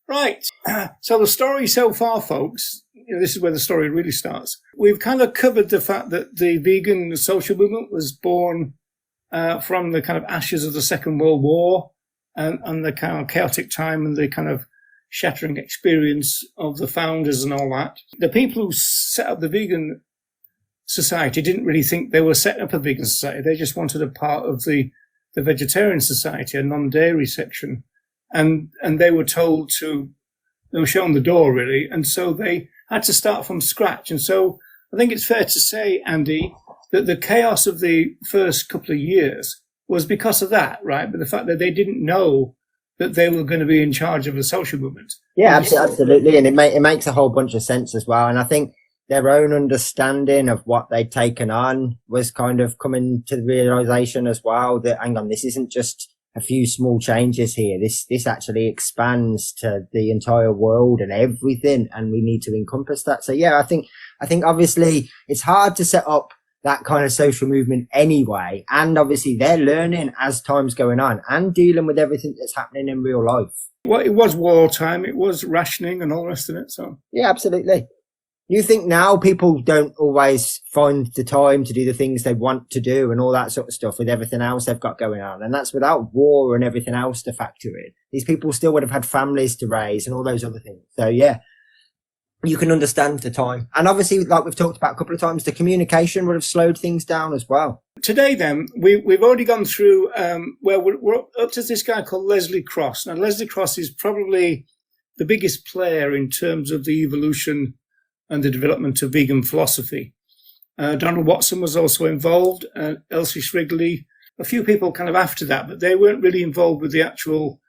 Right. So the story so far, folks, this is where the story really starts. We've kind of covered the fact that the vegan social movement was born from the kind of ashes of the Second World War and the kind of chaotic time and the kind of shattering experience of the founders and all that. The people who set up the vegan society didn't really think they were setting up a vegan society. They just wanted a part of the vegetarian society, a non-dairy section. And they were told they were shown the door, really. And so they had to start from scratch. And so I think it's fair to say, Andy, that the chaos of the first couple of years was because of that, right? But the fact that they didn't know that they were going to be in charge of the social movement. Yeah, absolutely. And it makes a whole bunch of sense as well. And I think their own understanding of what they'd taken on was kind of coming to the realization as well that, hang on, this isn't just a few small changes here. This actually expands to the entire world and everything, and we need to encompass that. So yeah, I think obviously it's hard to set up that kind of social movement anyway, and obviously they're learning as time's going on and dealing with everything that's happening in real life. Well, it was wartime, it was rationing and all the rest of it. So yeah, absolutely. You think now people don't always find the time to do the things they want to do and all that sort of stuff with everything else they've got going on. And that's without war and everything else to factor in. These people still would have had families to raise and all those other things. So yeah, you can understand the time. And obviously, like we've talked about a couple of times, the communication would have slowed things down as well. Today then, we've already gone through, we're up to this guy called Leslie Cross. Now, Leslie Cross is probably the biggest player in terms of the evolution and the development of vegan philosophy. Donald Watson was also involved, Elsie Shrigley, a few people kind of after that, but they weren't really involved with the actual,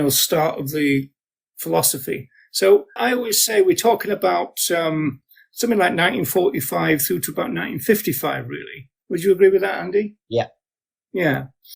start of the philosophy. So I always say we're talking about something like 1945 through to about 1955, really. Would you agree with that, Andy? Yeah. Yeah.